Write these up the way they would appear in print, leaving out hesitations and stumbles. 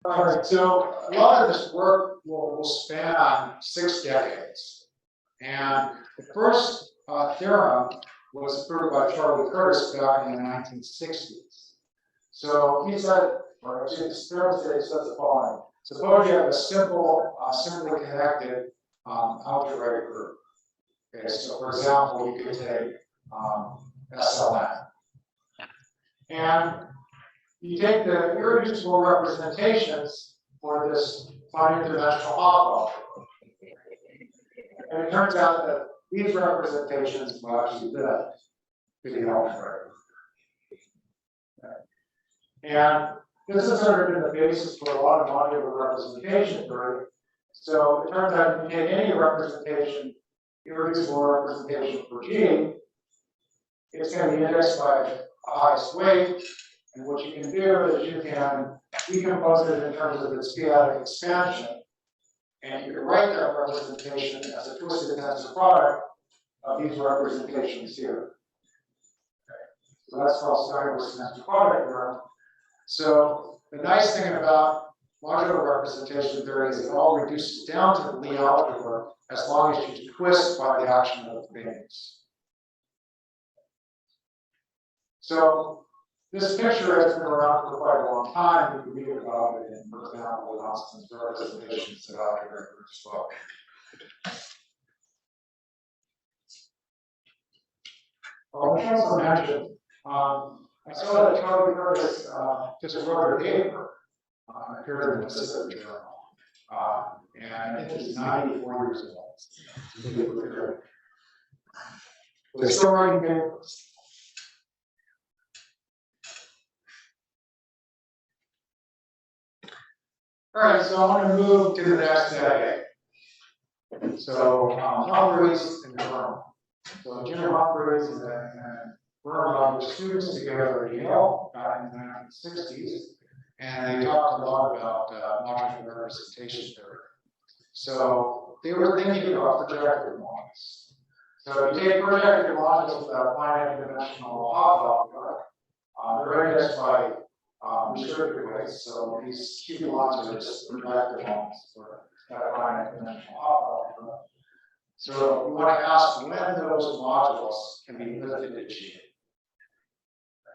All right, so a lot of this work will span 6 decades. And the first theorem was proved by Charlie Curtis back in the 1960s. So he said, or actually this theorem says the following. Suppose you have a simple, simply connected algebraic group. Okay, so for example, you could take SLN. And you take the irreducible representations for this finite dimensional Hopf algebra. And it turns out that these representations will actually fit to the algebra. And this has sort of been the basis for a lot of modular representation theory. So it turns out if you take any representation, irreducible representation for G, it's going to be indexed by the highest weight. And what you can do is you can decompose it in terms of its p-adic expansion. And you can write that representation as a twisted tensor product of these representations here. Okay. So that's called Steinberg's tensor product theorem. So the nice thing about modular representation theory is it all reduces down to the Lie algebra as long as you twist by the action of the things. So this picture has been around for quite a long time. You can read about it in, for example, Johnson's representations of algebraic groups as well. I should also mention, I saw that Charlie Curtis just wrote a paper appeared in the Pacific Journal. And I think he's 94 years old. They're still writing papers. All right, so I want to move to the next decade. So Humphreys and Verma. So Jim Humphreys and Verma were students together at Yale back in the 1960s, and they talked a lot about modular representation theory. So they were thinking about projective modules. So if you take projective modules with a finite dimensional Hopf algebra, they're indexed by restricted weights. So these Q ones are just projective ones for that finite dimensional Hopf algebra. So you want to ask when those modules can be lifted to G.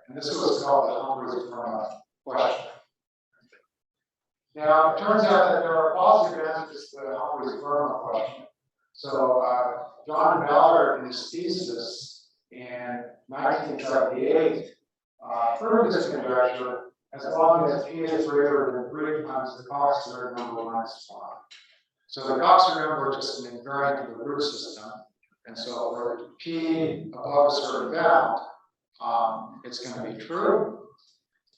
And this was called the Humphreys-Verma question. Now, it turns out that there are positive answers to the Humphreys-Verma question. So John Ballard, in his thesis in 1978, proved this conjecture as long as P is greater than 3 times the Coxeter number minus 1. So the Coxeter number is just an invariant of the root system. And so for P above a certain bound, it's going to be true.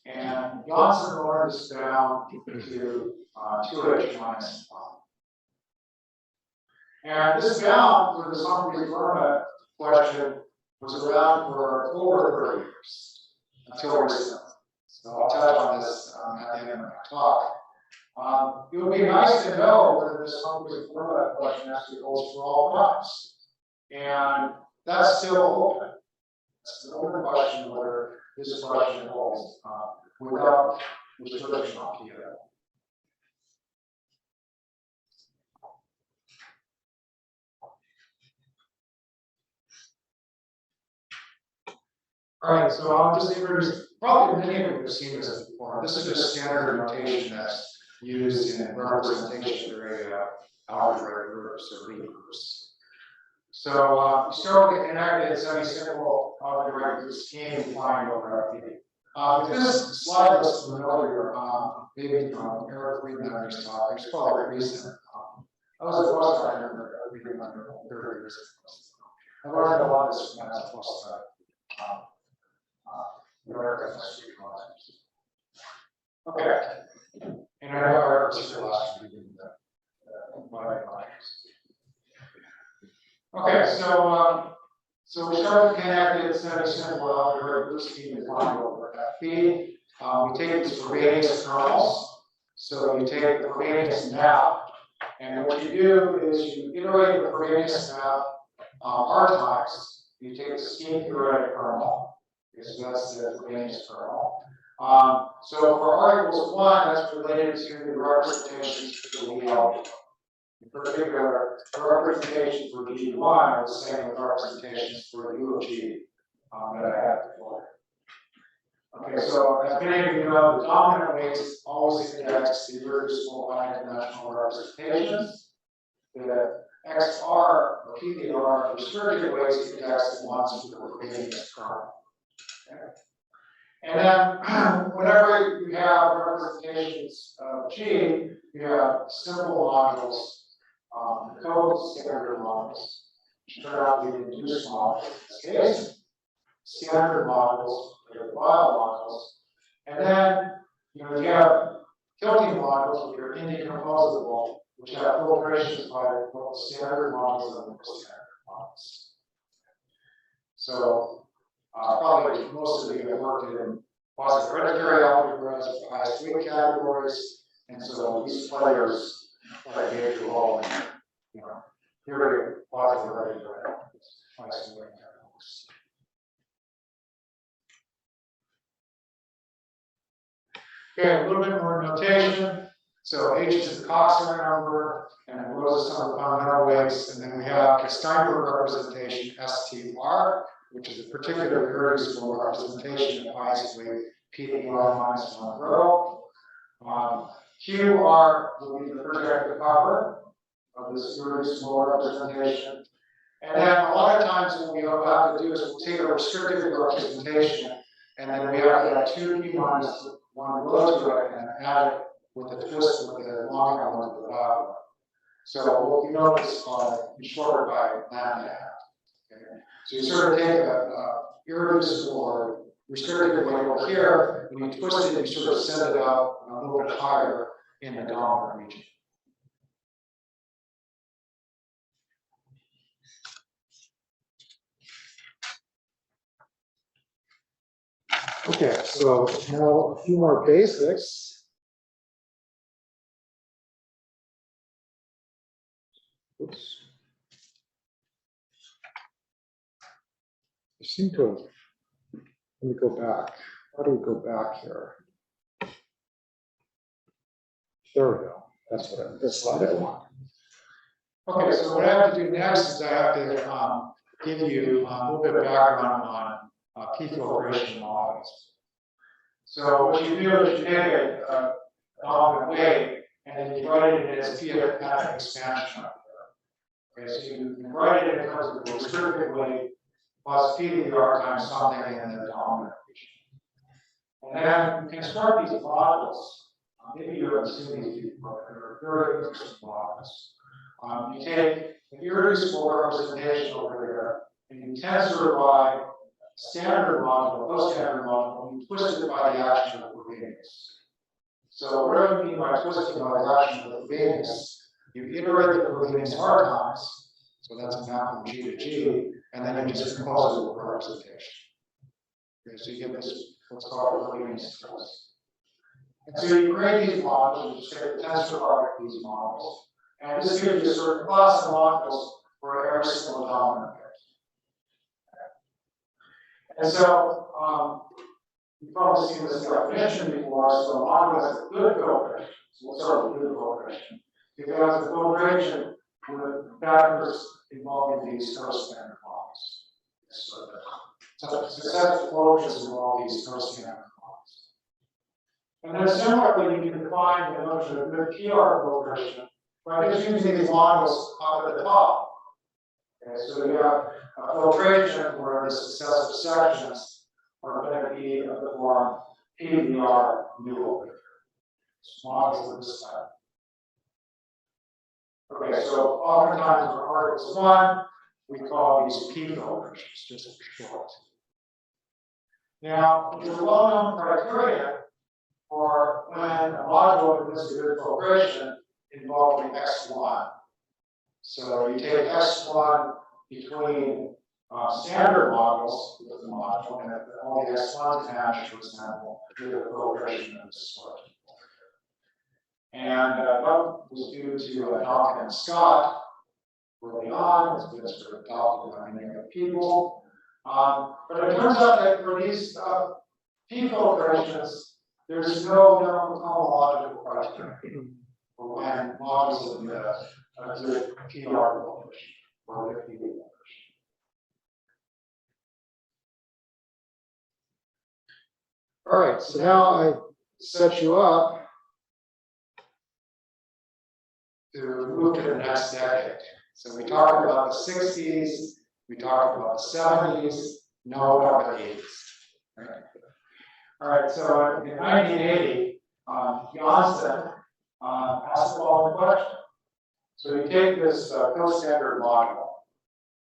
And Jantzen lowered this down to 2h minus 1. And this bound for the Humphreys-Verma question was around for over 30 years until recently. So I'll touch on this at the end of my talk. It would be nice to know whether this Humphreys-Verma question actually holds for all primes. And that's still open. It's an open question whether this question holds without restriction on P. All right, so I'll just introduce, probably many of you have seen this before. This is just standard notation that's used in representation theory of algebraic groups or Lie groups. So you start with the connected semi-simple algebraic scheme defined over FP. If this slide looks familiar, maybe from Eric Friedman's talk, it's probably recent. I was a postdoc under Friedman 30 years ago. I've learned a lot of this from as a postdoc. Okay. And I know I received the last week in my lectures. Okay, so we start with connected semi-simple algebraic group scheme defined over FP. We take these Frobenius kernels. So you take the Frobenius map, and what you do is you iterate the Frobenius map r times. You take the scheme theoretic kernel. So that's the Frobenius kernel. So for R equals 1, that's related to the representations for the Weyl algebra. In particular, the representations for G1 are the same as representations for U of G that I had before. Okay, so as many of you know, the dominant weights always index the irreducible bidimensional representations. The XR or PDR restricted weights index the ones with the Arrhenius kernel. Okay. And then whenever you have representations of G, you have simple modules, co-standard modules, which turn out to be reduced modules in this case, standard modules, Weyl modules, and then you have tilting modules which are indecomposable, which have filtrations by both standard modules and standard modules. So probably most of you have worked in quasi-hereditary algebras or highest weight categories, and so these players play a major role in theory of quasi-hereditary algebras, highest weight categories. Okay, a little bit more notation. So H is the Coxon number, and rho is the sum of fundamental weights, and then we have a Steinberg representation, STR, which is a particular irreducible representation of highest weight P to the R minus 1 rho. QR will be the projective cover of this irreducible representation. And then a lot of times what we have to do is we'll take a restrictive representation, and then we have to add 2P minus 1 rho to it and add it with a twist with the long element of the bottom. So what you notice is shorter by lambda. Okay. So you sort of take a irreducible or restricted weight over here, when you twist it, you sort of send it out a little bit higher in the dominant region. Okay, so now a few more basics. Oops. I seem to have, let me go back. How do we go back here? There we go. That's what this slide I want. Okay, so what I have to do next is I have to give you a little bit of background on p-filtration models. So what you do is you take a dominant weight and then you write it as p-filtration expansion up there. Okay, so you can write it in terms of the restricted weight plus p to the r times something in the dominant region. And then you construct these models. Maybe you haven't seen these before. They're very interesting models. You take an irreducible representation over here, and you tensor by standard module, post-standard module, and you twist it by the action of Arrhenius. So what do I mean by twisting by the action of Arrhenius? You iterate the Arrhenius r times, so that's a map from G to G, and then you just compose it with a representation. Okay, so you get this, what's called Arrhenius twist. And so you create these models, you just take the tensor product of these models, and this gives you a certain class of modules for every single dominant pair. And so, you've probably seen this definition before, so a module has a good filtration. So we'll start with good filtration. If it has a filtration with factors involving these co-standard models. So successful filtrations involve these co-standard models. And then similarly, you can define the notion of good PR filtration by just using these models up at the top. Okay, so you have a filtration where the successive sections are going to be of the form PVR new filter. Models of this type. Okay, so oftentimes for articles 1, we call these p-filtrations, just for short. Now, the well-known criteria for when a module is a good filtration involving x1. So you take x1 between standard models with the module, and all the x1s match, for example, with a filtration of this sort. And that was due to Donkin and Scott early on. It's been sort of adopted by many other people. But it turns out that for these p-filtrations, there's no known homological criteria for when models of the PR coefficient or the PV coefficient. All right, so now I set you up to move to the next decade. So we talked about the 60s, we talked about the 70s, now about the 80s. Right? All right, so in 1980, Jantzen asked the following question. So you take this co-standard module.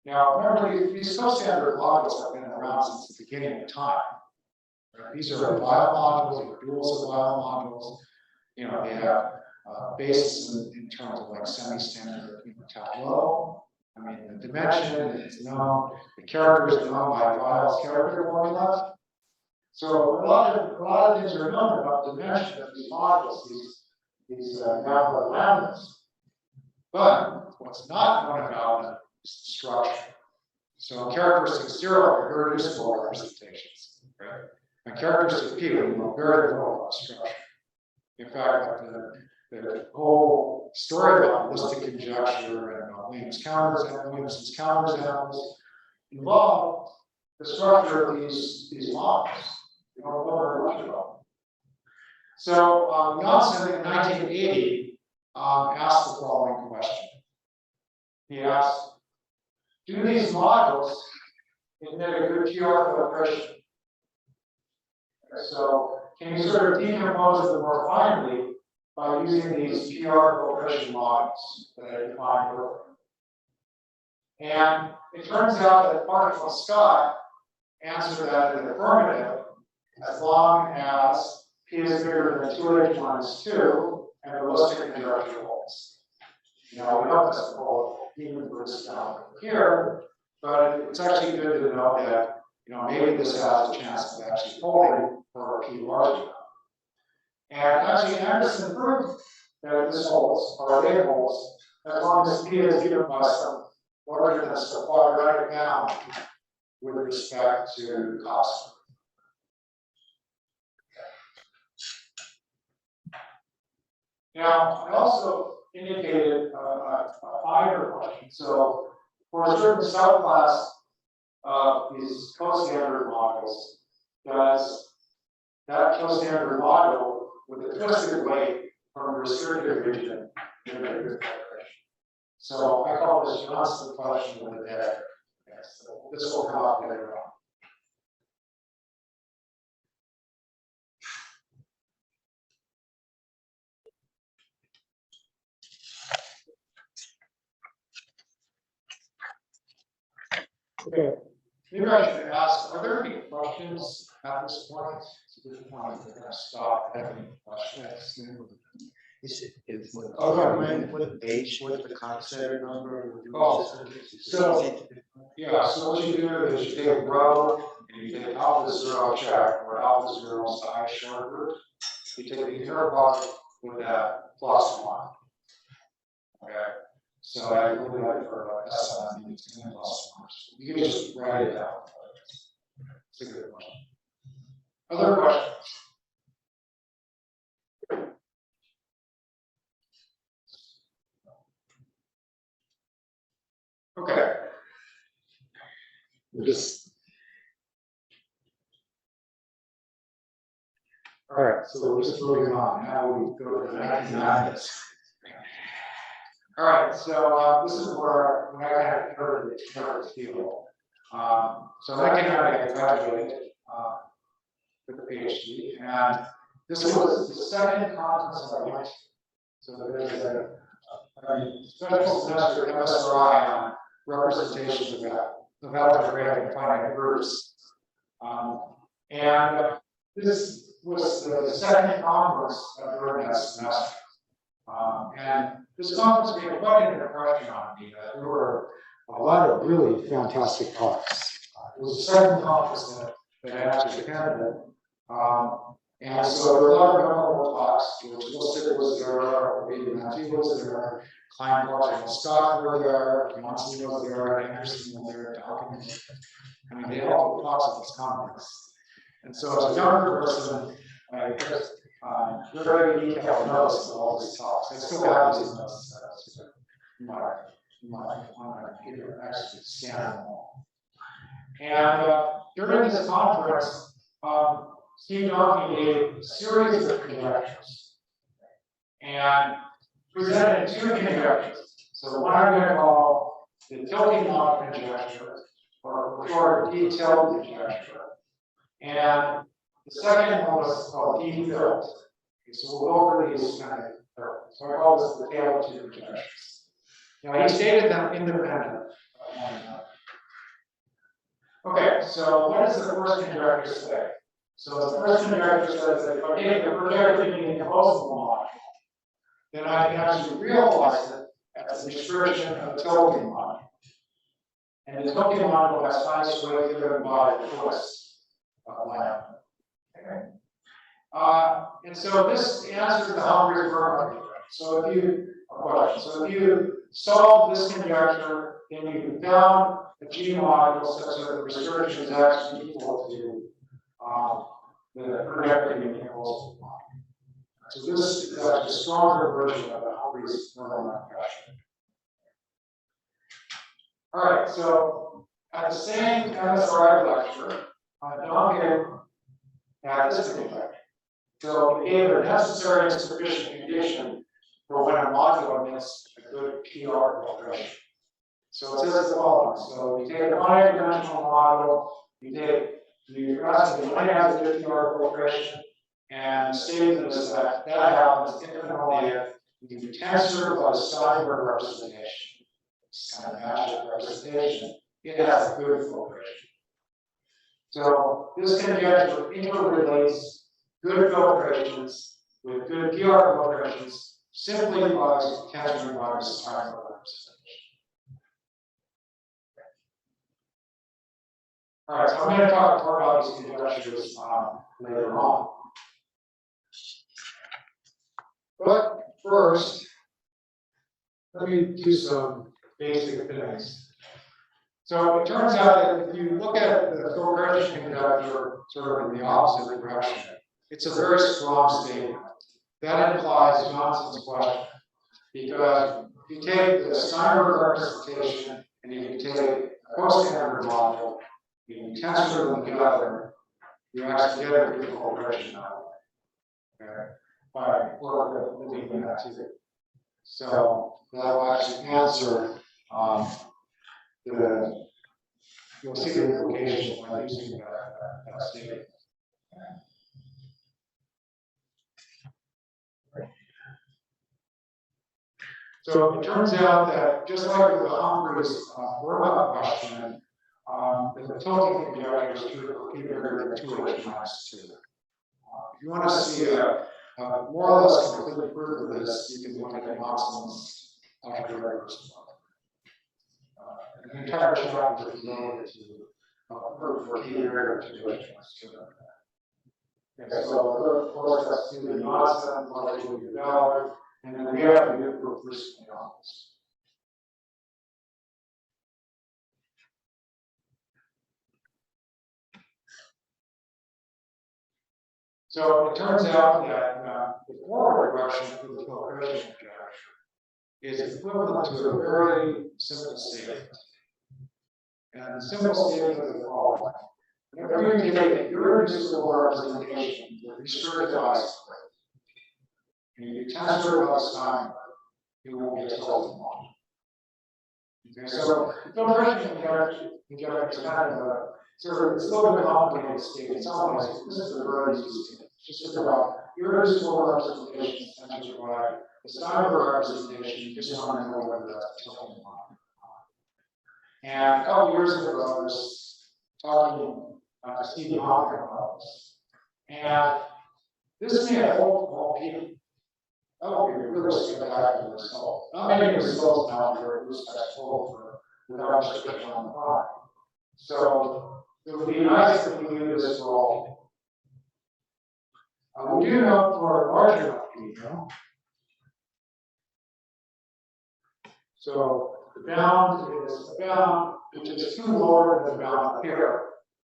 Now, remember, these co-standard modules have been around since the beginning of time. Right? These are Weyl modules, these are duals of Weyl modules. You know, they have basis in terms of like semi-standard tableau. I mean, the dimension is known, the character is known by Weyl's character formula. So a lot of things are known about dimension of these modules, these Gamma lambdas. But what's not known about them is the structure. So characteristic 0 are irreducible representations, right? And characteristic P, we know very little about structure. In fact, the whole story about ballistic conjecture and Williamson's counterexamples involve the structure of these models. We don't know very much about them. So Jantzen in 1980 asked the following question. He asked, do these models admit a good PR filtration? So can you sort of decompose them more finely by using these PR filtration models that I defined earlier? And it turns out that Particle Scott answered that in the affirmative as long as P is bigger than 2h minus 2 and the ballistic conjecture holds. Now we know this hold even for this down here, but it's actually good to know that maybe this has a chance of actually holding for a P large enough. And actually Anderson proved that this holds, or they holds, as long as P is given by some larger than some quadratic bound with respect to cost. Now, I also indicated a finer question. So, for a certain subclass of these co-standard models, does that co-standard model with a twisted weight from a restricted region give a good calculation? So, I call this Jantzen question with a dagger. Yes, so this will come up later on. Okay, maybe I should ask, are there any questions at this point? So this point, we're going to stop having questions. What page, what the concept number? Oh, so, yeah, so what you do is you take a row and you take alpha 0 check or alpha 0 size short root. You take the inner product with that plus 1. Okay. So I really like for SN, it's 10 plus 1. You can just write it down. It's a good question. Other questions? Okay. All right, so we're just moving on. Now we go to the 1990s. All right, so this is where when I kind of heard the field. So in 1990, I graduated with a PhD, and this was the second conference I went to. So there's a special semester MSRI on representations of algebraic and finite groups. And this was the second conference during that semester. And this conference made quite an impression on me. There were a lot of really fantastic talks. It was the second conference that I actually attended. And so there were a lot of memorable talks. George Lustig was there, Peter Matthew was there, Klein, Clark, and Scott were there, Jantzen was there, Anderson was there, Donkin. I mean, they all talked at this conference. And so as a younger person, very detailed notes of all these talks. I still have these notes in my on my computer, actually scan them all. And during this conference, Steve Donkin gave a series of conjectures and presented two conjectures. So the one I'm going to call the tilting-off conjecture, or short DTilt conjecture. And the second one was called DFilt. Okay, so we'll go over these kind of terms. So I call this the tale of two conjectures. Now he stated them independent of one another. Okay, so what does the first conjecture say? So the first conjecture says that if I take the projective in the composable module, then I can actually realize it as a description of the tilting module. And the tilting module has highest weight given by the twist of lambda. Okay. And so this answers the Humphreys-Verma conjecture. So if you solve this conjecture, then you found a G module such that the restriction is actually equal to the projective in the composable module. So this is actually a stronger version of the Humphreys-Verma conjecture. All right, so at the same MSRI lecture, Donkin had this conjecture. So he gave a necessary and sufficient condition for when a module emits a good PR filtration. So it says the following. So you take a finite dimensional module, you ask it when it has a good PR filtration, and the statement is that happens infinitely if you tensor by the Steinberg representation. It's kind of magic representation. It has a good filtration. So this conjecture interrelates good filtrations with good PR filtrations simply by tensoring by the Steinberg representation. All right, so I'm going to talk more about these conjectures later on. But first, let me do some basic things. So it turns out that if you look at the filtration conjecture sort of in the opposite direction, it's a very strong statement. That implies Janssen's question. Because if you take the Steinberg representation and if you take a co-standard module, you tensor them together, you actually get a good filtration out of it. Okay? By looking at that too. So that will actually answer you'll see the implication by using that statement. So it turns out that just like with the Humphreys-Verma question, the tilting conjecture is true for p bigger than 2h minus 2. If you want to see a more or less complete proof of this, you can look at Jansen's algebraic response. The entire chapter is devoted to proof for p bigger than 2h minus 2. Okay, so of course that's to the Janssen, largely the Ballard, and then we have a new proof recently on this. So it turns out that the forward direction for the filtration conjecture is equivalent to a very simple statement. And the simple statement is the following. Whenever you take an irreducible representation with restricted isolate, and you tensor by Steinberg, it will be a tilting module. Okay, so the filtration conjecture is kind of a sort of, it's a little bit complicated statement. In some ways, this is a very easy statement. It's just about irreducible representation tensored by the Steinberg representation. You just want to know whether that's a tilting module. And a couple years ago, I was talking to Steve Donkin about this. And this may have whole people. That would be a really spectacular result. Not many results now are at least that's full without restriction on the file. So it would be nice if we knew this for all. We do know for a large enough people. So the bound is a bound which is 2 lower than the bound up here.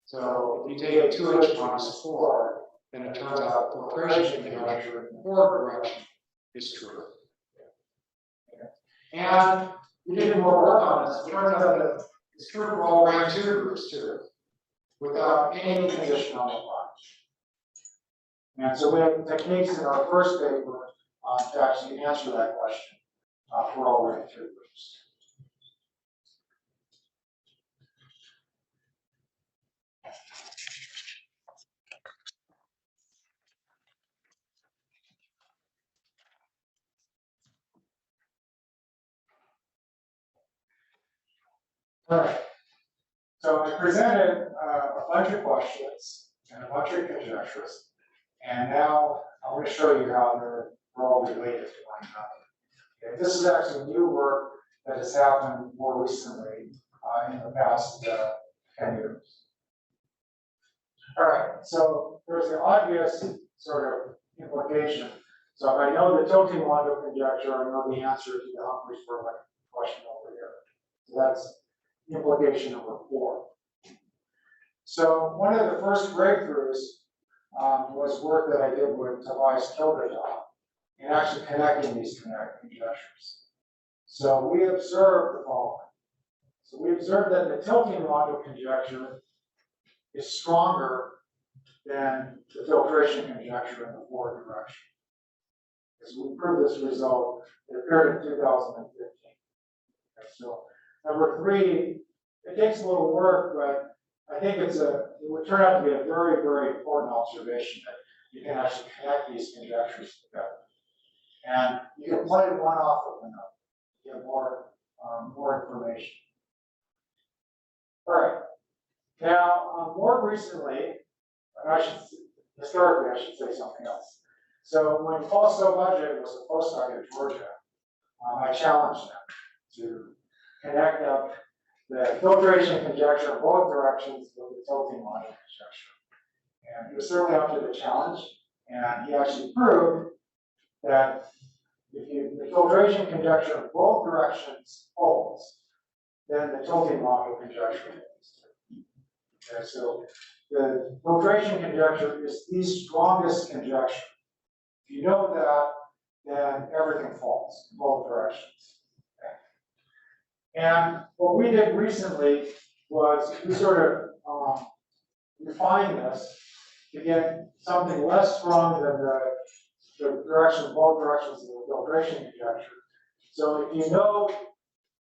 So if you take 2h minus 4, then it turns out the filtration conjecture in the forward direction is true. And we did more work on this. It turns out that it's true for all rank 2 groups too, without any condition on the line. And so we have techniques in our first paper to actually answer that question for all rank 2 groups. All right. So I presented a bunch of questions and a bunch of conjectures, and now I want to show you how they're all related to one another. Okay, this is actually new work that has happened more recently in the past 10 years. All right, so there's the obvious sort of implication. So if I know the tilting Landau conjecture, I know the answer to the Humphreys-Verma question over here. So that's implication number 4. So one of the first breakthroughs was work that I did with Tobias Kildetoft in actually connecting these conjectures. So we observed the following. So we observed that the tilting Landau conjecture is stronger than the filtration conjecture in the forward direction. As we proved this result, it appeared in 2015. Okay, so number 3, it takes a little work, but I think it would turn out to be a very, very important observation that you can actually connect these conjectures together. And you can play one off of another to get more information. All right. Now, more recently, historically, I should say something else. So when Paul Sobaje was a postdoc at Georgia, I challenged him to connect up the filtration conjecture in both directions with the tilting Landau conjecture. And he was certainly up to the challenge, and he actually proved that if the filtration conjecture in both directions holds, then the tilting Landau conjecture holds. Okay, so the filtration conjecture is the strongest conjecture. If you know that, then everything falls in both directions. And what we did recently was we sort of refined this to get something less strong than the direction, both directions of the filtration conjecture. So if you know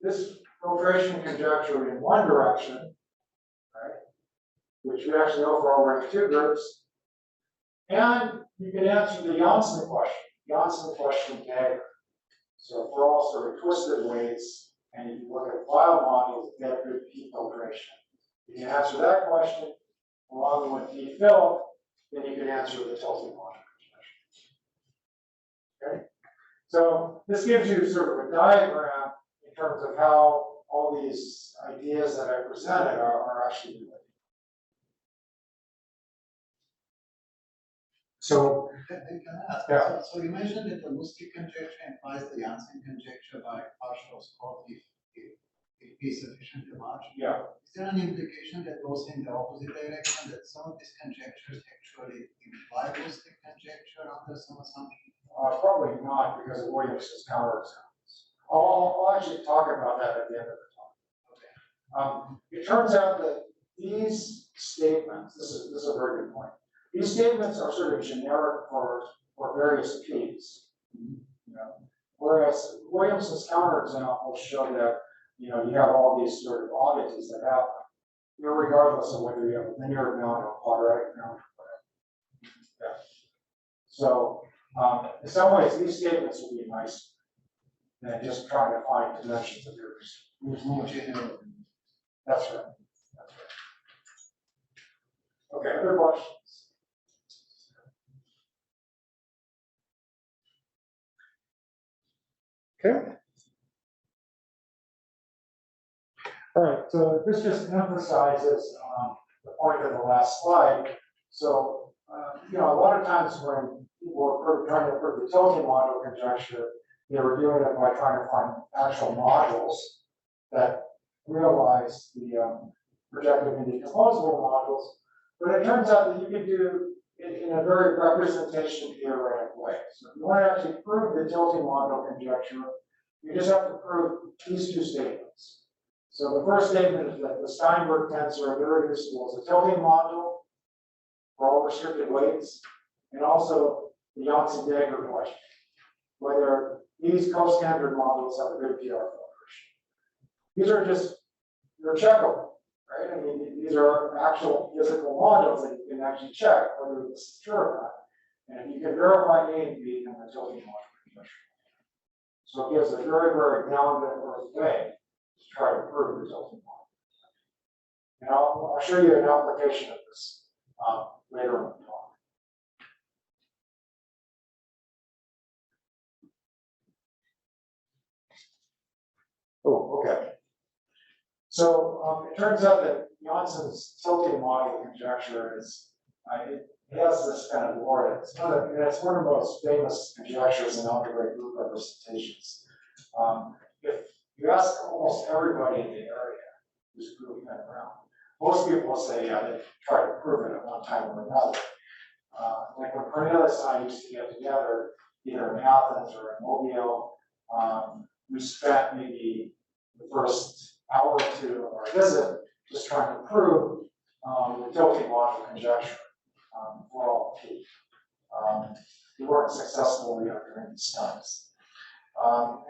this filtration conjecture in one direction, right, which we actually know for all rank 2 groups, and you can answer the Jantzen question dagger. So for all sort of twisted weights, and if you look at Weyl modules that get good p-filtration, you can answer that question along with DFilt, then you can answer the tilting module. Okay? So this gives you sort of a diagram in terms of how all these ideas that I presented are actually related. So, Can I ask? yeah. So you mentioned that the Lusky conjecture implies the Jantzen conjecture by partial scope if P is sufficient to match. Yeah. Is there an implication that goes in the opposite direction, that some of these conjectures actually imply Lusky conjecture under some assumption? Probably not, because of Williamson's counterexamples. I'll actually talk about that at the end of the talk. Okay. It turns out that these statements, this is a very good point. These statements are sort of generic for various P's. You know, whereas Williamson's counterexamples show that you have all these sort of oddities that happen, regardless of whether you have a linear amount or quadratic amount or whatever. Yeah. So in some ways, these statements will be nicer than just trying to find dimensions of yours. It's more general. That's right. That's right. Okay, other questions? Okay. All right, so this just emphasizes the point of the last slide. So, a lot of times when people were trying to prove the tilting Landau conjecture, they were doing it by trying to find actual modules that realize the projective and decomposable modules. But it turns out that you could do in a very representation theoretic way. So if you want to actually prove the tilting module conjecture, you just have to prove these two statements. So the first statement is that the Steinberg tensor irreducible is a tilting module for all restricted weights, and also the Jantzen-Dagger question, whether these co-standard modules have a good PR filtration. These are just, they're checkable, right? I mean, these are actual physical modules that you can actually check whether this is true or not. And if you can verify A and B, then the tilting module conjecture. So it gives a very, very down-to-earth way to try to prove the tilting module. And I'll show you an application of this later in the talk. Oh, okay. So it turns out that Janssen's tilting module conjecture is, it has this kind of lore. It's one of the most famous conjectures in algebraic group representations. If you ask almost everybody in the area who's grouping that around, most people will say, yeah, they tried to prove it at one time or another. Like when Cornelius and I used to get together, either in Athens or in Mobile, we spent maybe the first hour or two of our visit just trying to prove the tilting module conjecture for all P. We weren't successful during these times.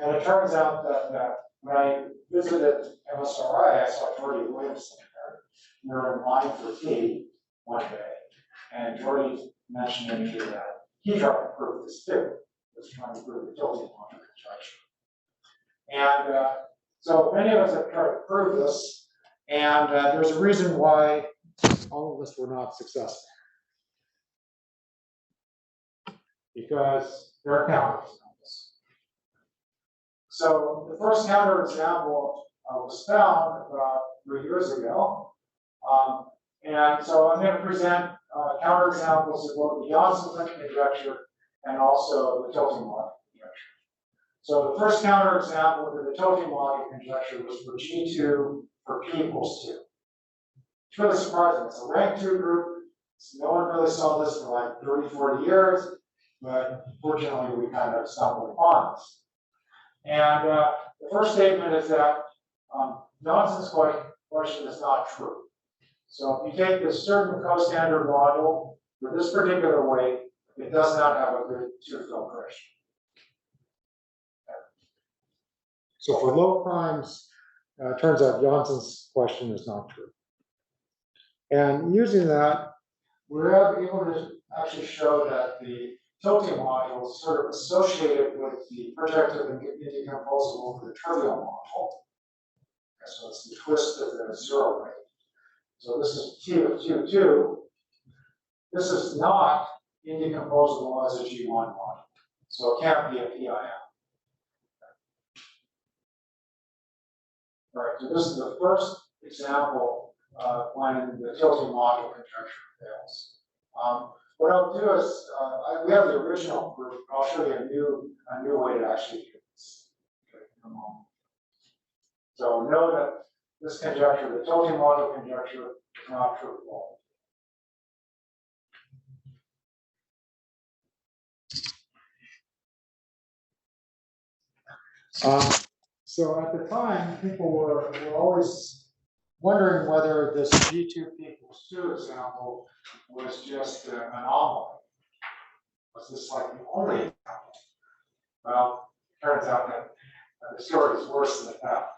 And it turns out that when I visited MSRI, I saw Jordy Williamson there. We were in line for tea one day, and Jordy mentioned to me that he tried to prove this too. He was trying to prove the tilting module conjecture. And so many of us have tried to prove this, and there's a reason why all of us were not successful. Because there are counterexamples. So the first counterexample was found about 3 years ago. And so I'm going to present counterexamples of both the Janssen conjecture and also the tilting module conjecture. So the first counterexample for the tilting module conjecture was for G2 for P equals 2. It's really surprising. It's a rank 2 group. So no one really saw this for like 30, 40 years, but fortunately we kind of stumbled upon this. And the first statement is that Janssen's question is not true. So if you take this certain co-standard module for this particular weight, it does not have a good 2 filtration. So for low primes, it turns out Janssen's question is not true. And using that, we're able to actually show that the tilting module is sort of associated with the projective and indecomposable for the trivial module. Okay, so it's the twist of the 0 rate. So this is T of Q2. This is not indecomposable as a G1 module. So it can't be a PIM. All right, so this is the first example when the tilting module conjecture fails. What I'll do is, we have the original proof. I'll show you a new way to actually do this. Okay, in a moment. So know that this conjecture, the tilting module conjecture, is not true at all. So at the time, people were always wondering whether this G2 equals 2 example was just an anomaly. Was this like the only example? Well, it turns out that the story is worse than that.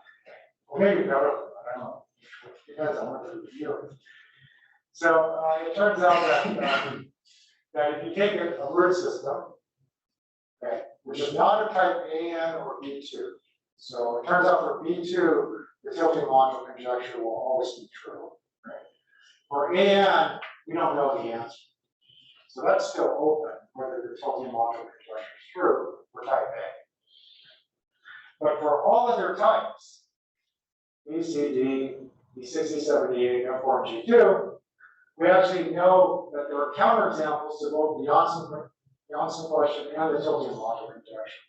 Well, maybe better, I don't know. It depends on what you're reviewing. So it turns out that, that if you take a root system, okay, which is not a type AN or B2, so it turns out for B2, the tilting module conjecture will always be true. Right? For AN, we don't know the answer. So that's still open whether the tilting module conjecture is true for type A. But for all other types, B, C, D, B60, 78, F4, and G2, we actually know that there are counterexamples to both the Janssen question and the tilting module conjecture.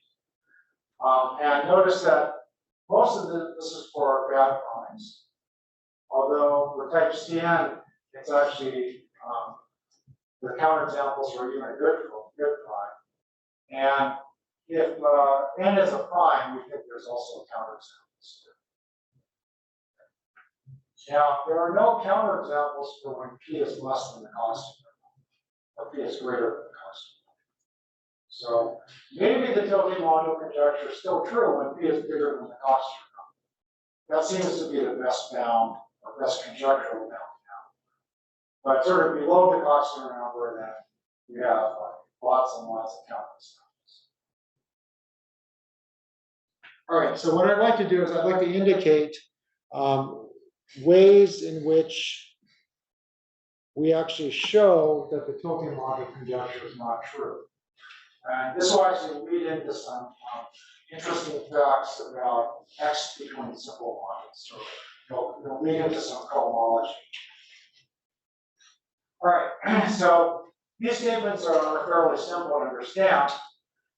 And notice that most of this is for bad primes. Although for type CN, it's actually the counterexamples for even a good prime. And if n is a prime, we think there's also counterexamples. Now, there are no counterexamples for when p is less than the constant or p is greater than the constant. So maybe the tilting module conjecture is still true when p is bigger than the constant. That seems to be the best bound or best conjectural bound now. But sort of below the constant number, then you have lots and lots of counterexamples. All right, so what I'd like to do is I'd like to indicate ways in which we actually show that the tilting module conjecture is not true. And this will actually lead into some interesting facts about X between simple models. So it'll lead into some cohomology. All right, so these statements are fairly simple to understand.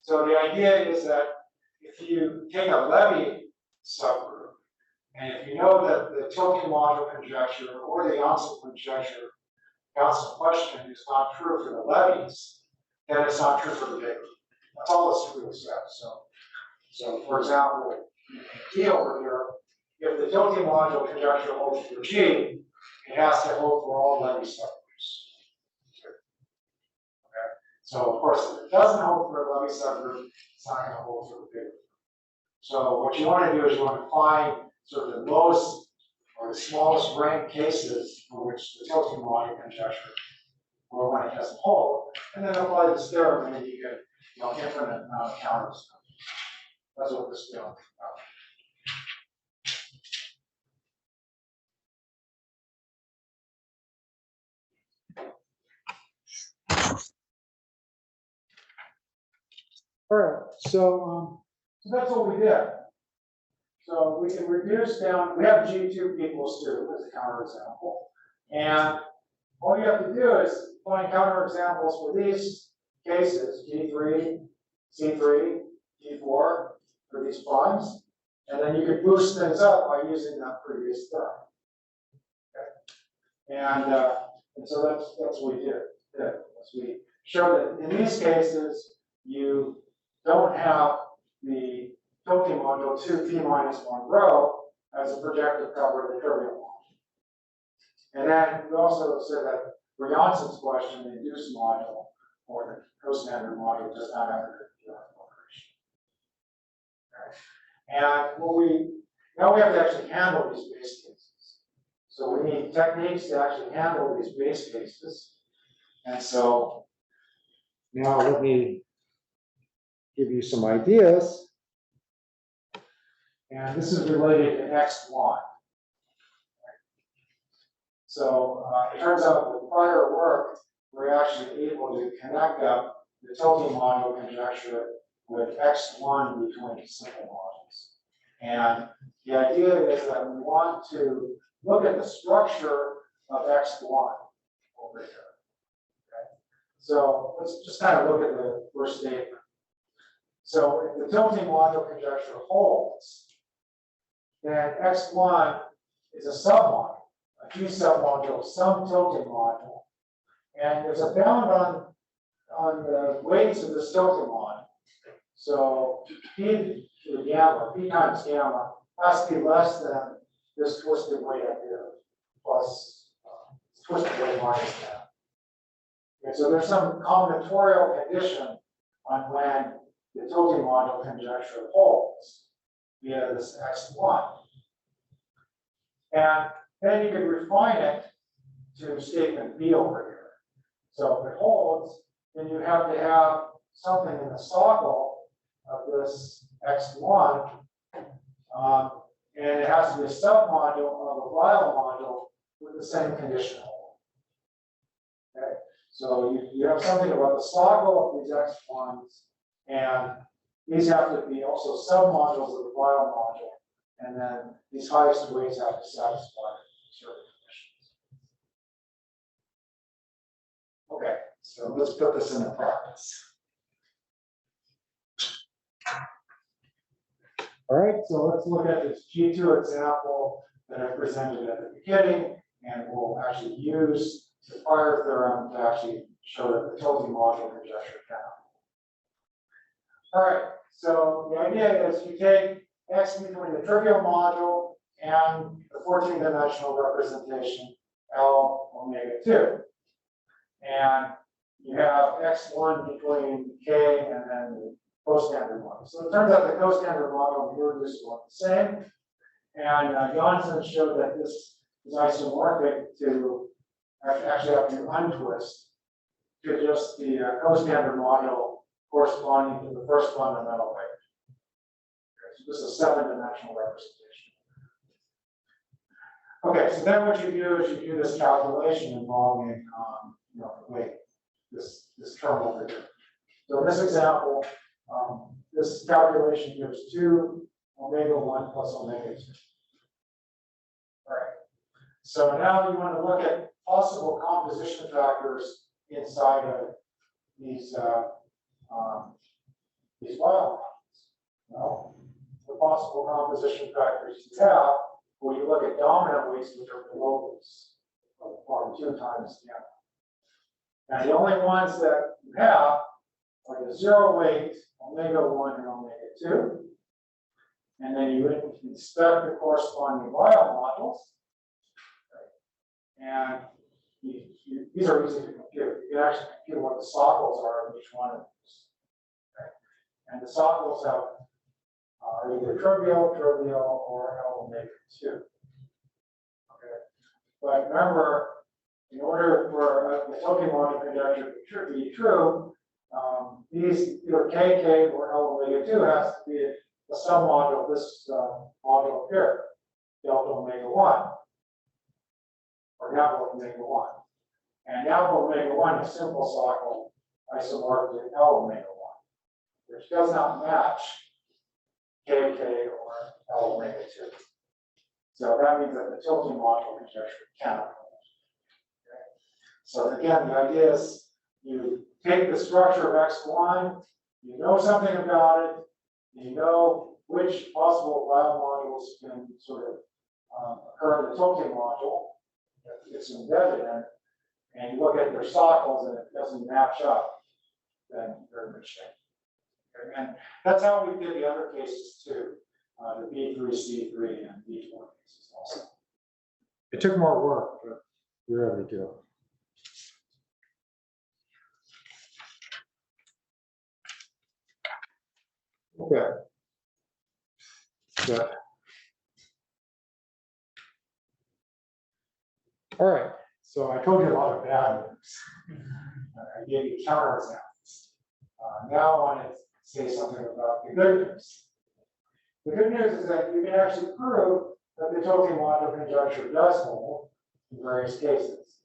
So the idea is that if you take a Levy subgroup, and if you know that the tilting module conjecture or the Jantzen conjecture, Jantzen question is not true for the Levies, then it's not true for the big. That's all this really says. So for example, G over here, if the tilting module conjecture holds for G, it has to hold for all Levy subgroups. Okay. So of course, if it doesn't hold for a Levy subgroup, it's not going to hold for the big. So what you want to do is you want to find sort of the lowest or the smallest rank cases for which the tilting module conjecture or when it doesn't hold, and then apply this theorem, and then you get infinite amount of counters. That's what this theorem is about. All right, so that's what we did. So we can reduce down, we have G2 equals 2 as a counterexample. And all you have to do is find counterexamples for these cases, G3, C3, G4, for these primes. And then you could boost things up by using that previous theorem. Okay. And so that's what we did. We showed that in these cases, you don't have the tilting module 2 p minus 1 rho as a projective cover of the trivial module. And then we also said that for Janssen's question, the induced module or the co-standard module does not have a theorem operation. And now we have to actually handle these base cases. So we need techniques to actually handle these base cases. And so now let me give you some ideas. And this is related to X1. So it turns out with prior work, we're actually able to connect up the tilting module conjecture with X1 between simple modules. And the idea is that we want to look at the structure of X1 over here. Okay? So let's just kind of look at the first statement. So if the tilting module conjecture holds, then X1 is a submodule, a G submodule, some tilting module. And there's a bound on the weights of this tilting module. So P to gamma, P times gamma, has to be less than this twisted weight up here, plus twisted weight minus that. Okay, so there's some combinatorial condition on when the tilting module conjecture holds via this X1. And then you can refine it to statement B over here. So if it holds, then you have to have something in the socle of this X1, and it has to be a submodule of a Weyl module with the same condition. Okay, so you have something about the socle of these X1s, and these have to be also submodules of the Weyl module, and then these highest weights have to satisfy certain conditions. Okay, so let's put this into practice. All right, so let's look at this G2 example that I presented at the beginning, and we'll actually use the prior theorem to actually show that the tilting module conjecture cannot. All right, so the idea is you take x between the trivial module and the 14-dimensional representation L omega 2. And you have x1 between k and then the costandard model. So it turns out the costandard model and the irreducible are the same. And Jantzen showed that this is isomorphic to actually have to untwist to just the costandard module corresponding to the first fundamental weight. Okay, so this is a 7-dimensional representation. Okay, so then what you do is you do this calculation involving weight, this terminal figure. So in this example, this calculation gives 2 omega 1 plus omega 2. All right. So now you want to look at possible composition factors inside of these Weyl models. Well, the possible composition factors you have, when you look at dominant weights, which are below this, form 2 times gamma. And the only ones that you have are the 0 weight, omega 1 and omega 2. And then you inspect the corresponding Weyl models. And these are easy to compute. You can actually compute what the sockles are of each one of these. Okay. And the sockles are either trivial, or L omega 2. Okay. But remember, in order for the tilting module conjecture to be true, these either KK or L omega 2 has to be the submodule of this module here, delta omega 1, or gamma omega 1. And gamma omega 1 is simple sockle isomorphic to L omega 1, which does not match KK or L omega 2. So that means that the tilting module conjecture cannot hold. Okay. So again, the idea is you take the structure of X1, you know something about it, you know which possible Weyl modules can sort of occur in the tilting module that it's embedded in, and you look at their sockles and it doesn't match up, then you're in good shape. Okay. And that's how we did the other cases too, the B3, C3, and B4 cases also. It took more work, but we were able to do it. Okay. So, all right. So I told you a lot of bad news. I gave you counterexamples. Now I want to say something about the good news. The good news is that you can actually prove that the tilting module conjecture does hold in various cases.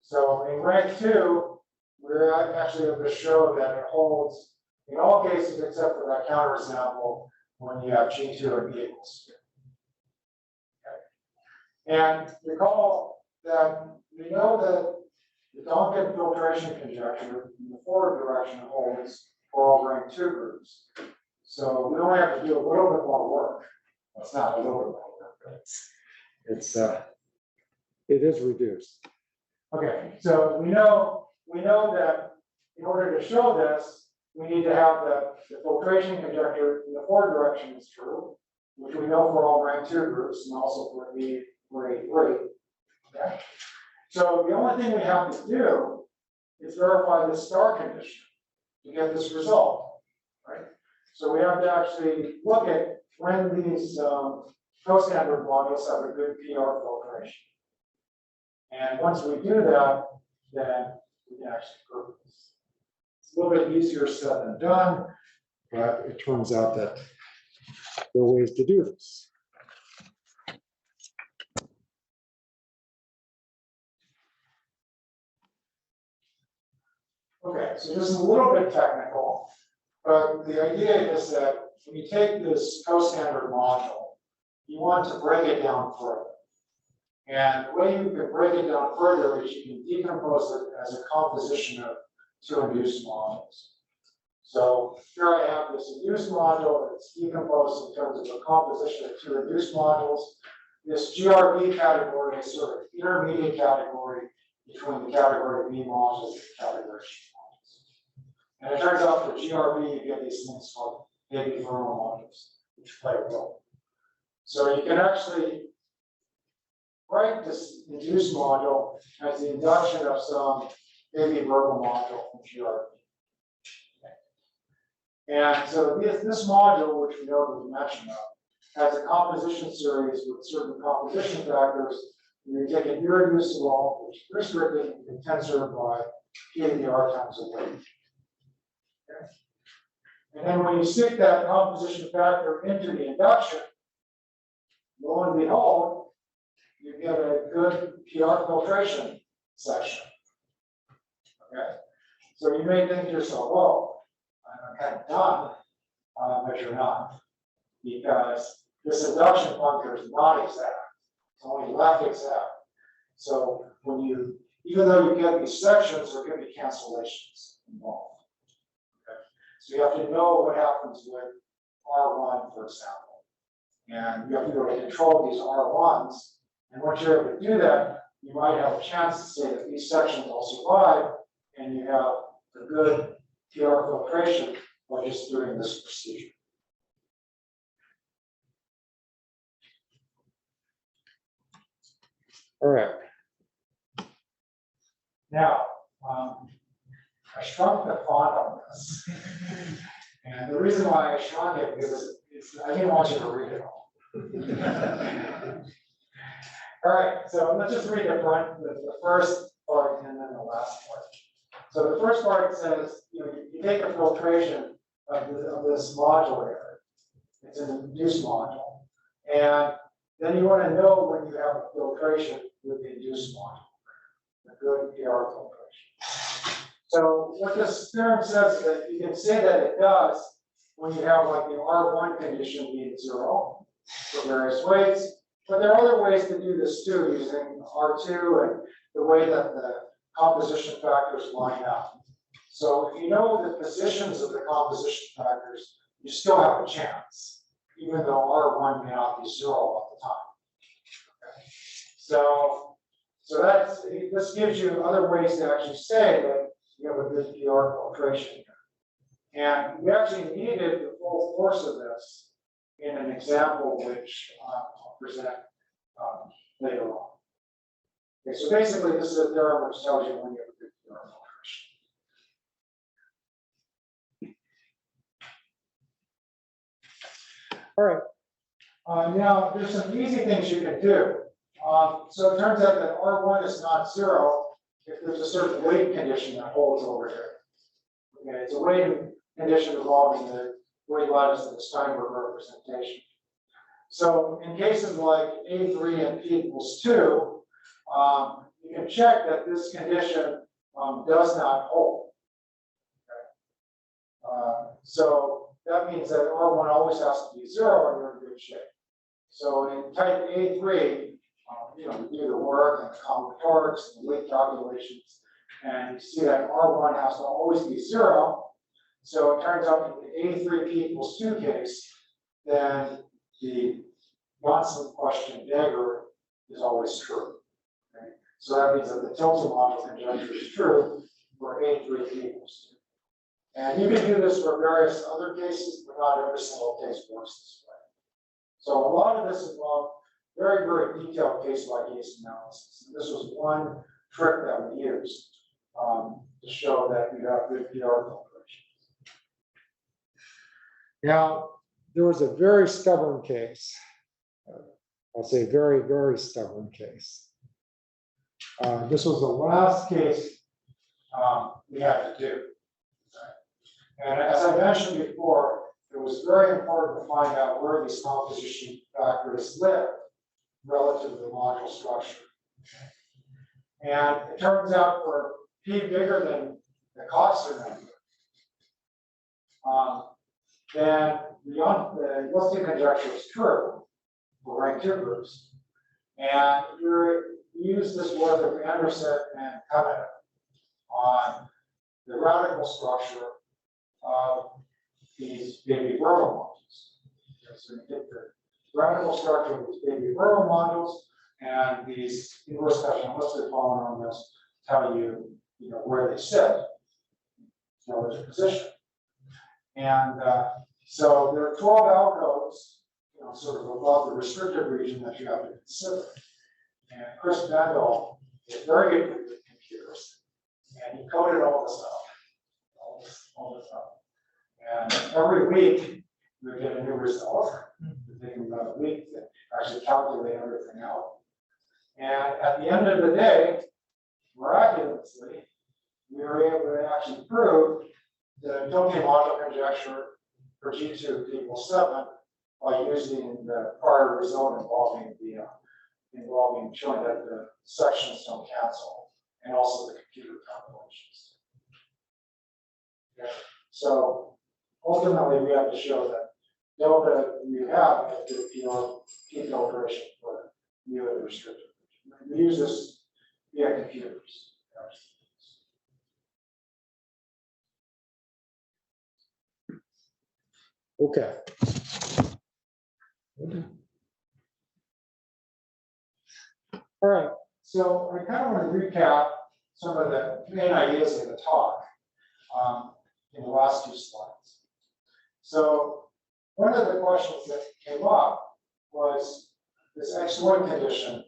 So in rank 2, we're actually able to show that it holds in all cases except for that counterexample when you have G2 and B equals 2. Okay. And recall that we know that the Donkin filtration conjecture in the forward direction holds for all rank 2 groups. So we only have to do a little bit more work. It's not a little bit more work, but it is reduced. Okay, so we know that in order to show this, we need to have the filtration conjecture in the forward direction is true, which we know for all rank 2 groups and also for A3. Okay? So the only thing we have to do is verify the star condition to get this result, right? So we have to actually look at when these costandard modules have a good PR filtration. And once we do that, then we can actually prove this. It's a little bit easier said than done, but it turns out that there are ways to do this. Okay, so this is a little bit technical, but the idea is that when you take this costandard module, you want to break it down further. And the way you can break it down further is you can decompose it as a composition of 2 induced modules. So here I have this induced module that's decomposed in terms of a composition of 2 induced modules. This GRB category is sort of intermediate category between the category B modules and the category C modules. And it turns out for GRB, you get these things called Humphreys-Verma modules, which play a role. So you can actually write this induced module as the induction of some Humphreys-Verma module from GRB. And so this module, which we know the dimension of, has a composition series with certain composition factors. You take an irreducible, which is restricted in tensor by p to the r times the weight. Okay. And then when you stick that composition factor into the induction, lo and behold, you get a good PR filtration section. Okay. So you may think to yourself, well, I'm kind of done, but you're not, because this induction functor is not exact. It's only left exact. So when you, even though you get these sections, there can be cancellations involved. Okay. So you have to know what happens with R1, for example. And you have to be able to control these R1s. And once you're able to do that, you might have a chance to say that these sections will survive, and you have a good PR filtration by just doing this procedure. All right. Now, I shrunk the font on this. And the reason why I shrunk it is I didn't want you to read it all. All right, so let's just read the first part and then the last part. So the first part says, you take a filtration of this module here. It's an induced module. And then you want to know when you have a filtration with the induced module, a good PR filtration. So what this theorem says is that you can say that it does when you have like the R1 condition being 0 for various weights. But there are other ways to do this too, using R2 and the way that the composition factors line up. So if you know the positions of the composition factors, you still have a chance, even though R1 may not be 0 all the time. Okay. So this gives you other ways to actually say that you have a good PR filtration here. And we actually needed the full force of this in an example which I'll present later on. Okay, so basically this is a theorem which tells you when you have a good PR filtration. All right. Now, there's some easy things you can do. So it turns out that R1 is not 0 if there's a certain weight condition that holds over here. Okay, it's a weighting condition involving the weight lattice of the Steinberg representation. So in cases like A3 and P equals 2, you can check that this condition does not hold. Okay. So that means that R1 always has to be 0 and you're in good shape. So in type A3, you do the work and the combinatorics and the weight calculations, and you see that R1 has to always be 0. So it turns out in the A3 P equals 2 case, then the Jantzen question dagger is always true. Okay? So that means that the tilting module conjecture is true for A3 P equals 2. And you can do this for various other cases, but not every single case works this way. So a lot of this involved very, very detailed case-by-case analysis. And this was one trick that we used to show that you have good PR filtration. Now, there was a very stubborn case. I'll say very, very stubborn case. This was the last case we had to do. And as I mentioned before, it was very important to find out where these composition factors live relative to the module structure. And it turns out for P bigger than the Coxer number, then the listing conjecture is true for rank 2 groups. And you use this work of Anderson and Cunningham on the radical structure of these baby Verma modules. So you get the radical structure of these baby Verma modules and these inverse specialistic polynomials tell you, where they sit, their position. And so there are 12 alcoves, sort of above the restricted region that you have to consider. And Chris Bendel is very good with computers, and he coded all this up, all this up. And every week we get a new result. It's taking about a week to actually calculate everything out. And at the end of the day, miraculously, we were able to actually prove the Donkin model conjecture for G2 equals 7 by using the prior result involving showing that the sections don't cancel, and also the computer calculations. Okay. So ultimately, we have to show that delta you have is the p-filtration for mu and restricted. We use this via computers. Okay. All right, so I kind of want to recap some of the main ideas of the talk in the last two slides. So one of the questions that came up was this X1 condition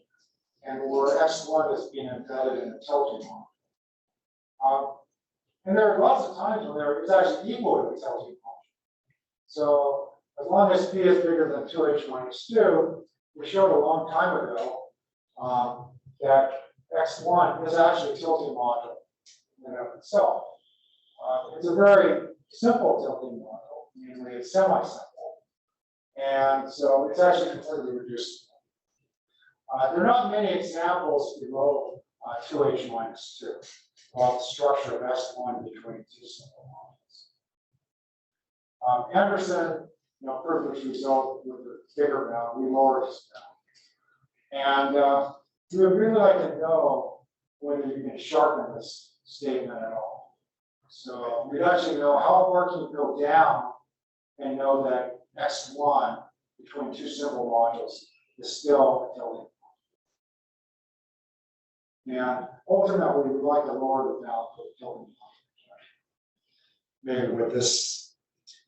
and where X1 is being embedded in the tilting model. And there are lots of times when it's actually equal to the tilting model. So as long as P is bigger than 2H minus 2, we showed a long time ago that X1 is actually a tilting module in and of itself. It's a very simple tilting module, usually it's semi-simple. And so it's actually completely reducible. There are not many examples below 2H minus 2 of the structure of S1 between two simple modules. Anderson proved this result with the bigger bound. We lowered this bound. And we would really like to know whether you can sharpen this statement at all. So we'd actually know how far can you go down and know that X1 between two simple modules is still a tilting module. And ultimately, we'd like to lower the bound for the tilting module. Maybe with this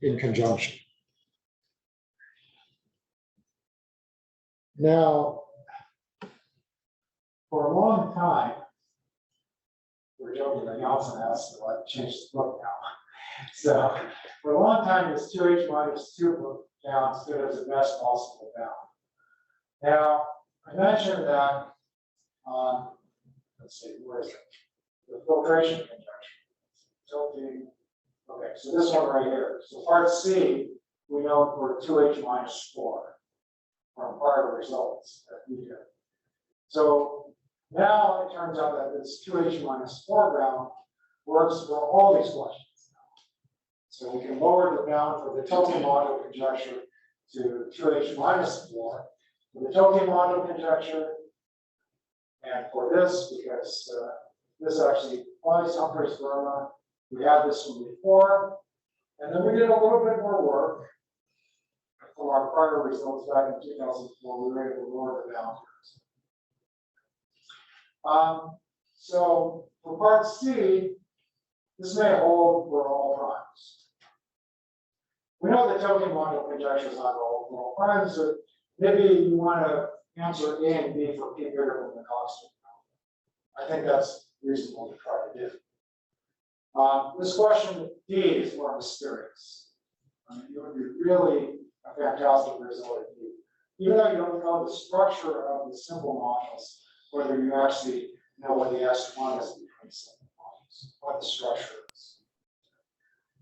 in conjunction. Now, for a long time, we're joking that Jantzen has to change the book now. So for a long time, this 2H minus 2 bound stood as the best possible bound. Now, I mentioned that, let's see, where is it? The filtration conjecture. Tilting. Okay, so this one right here. So part C, we know for 2H minus 4 from prior results that we did. So now it turns out that this 2H minus 4 bound works for all these questions. So we can lower the bound for the tilting module conjecture to 2H minus 4 for the tilting module conjecture, and for this, because this actually applies Humphreys-Verma. We had this one before, and then we did a little bit more work from our prior results back in 2004. We were able to lower the bound. So for part C, this may hold for all primes. We know the tilting module conjecture is not hold for all primes, so maybe you want to answer A and B for P bigger than the constant. I think that's reasonable to try to do. This question D is more mysterious. It would be really a fantastic result at D. Even though you don't know the structure of the simple modules, whether you actually know what the S1 is between simple modules, what the structure is.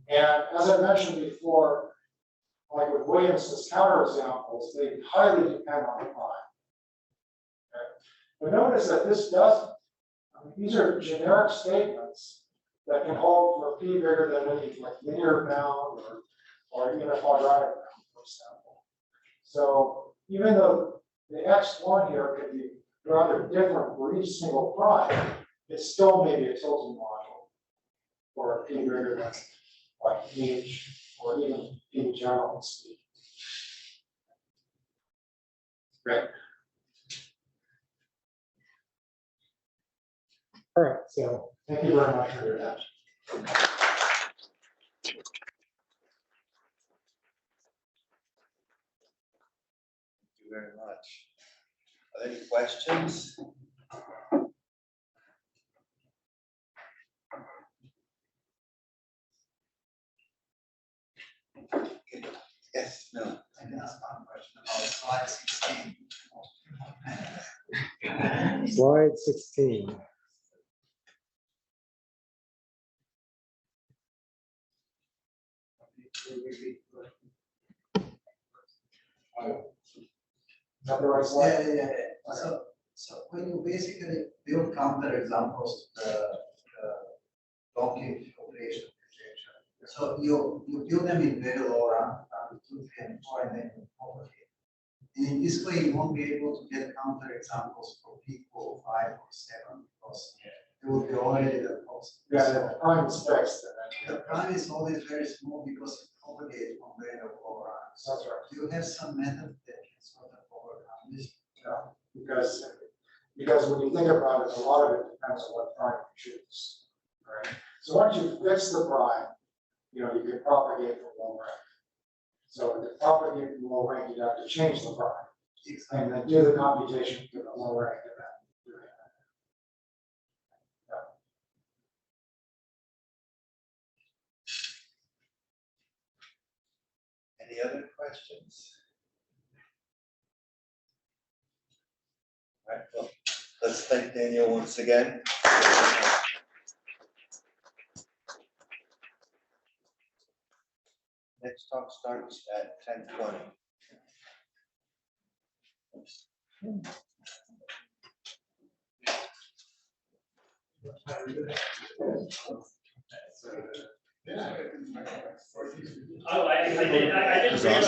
And as I mentioned before, like with Williams' counterexamples, they highly depend on the prime. Okay? But notice that this doesn't. These are generic statements that can hold for P bigger than any like linear bound or even a quadratic bound, for example. So even though the X1 here could be rather different for each single prime, it's still maybe a tilting module for a P bigger than like H or even P general speed. Right. All right, so thank you very much for your attention. Thank you very much. Are there any questions? Okay. Yes, no. I can ask one question about slide 16. Slide 16. Is that the right slide? Yeah. So when you basically build counterexamples to the Donkin filtration conjecture, so you build them in very low rank, 2, 3, and 4, and then you propagate. And in this way, you won't be able to get counterexamples for people 5 or 7 because it will be already the post. Yeah, the prime is fixed. The prime is always very small because it propagates from very low ranks. That's right. Do you have some method that can sort of overcome this? Yeah, because when you think about it, a lot of it depends on what prime you choose. Right? So once you fix the prime, you can propagate from low rank. So to propagate from low rank, you'd have to change the prime and then do the computation for the low rank event. Any other questions? All right, well, let's thank Daniel once again. Next talk starts at 10:20. Oh, I didn't realize.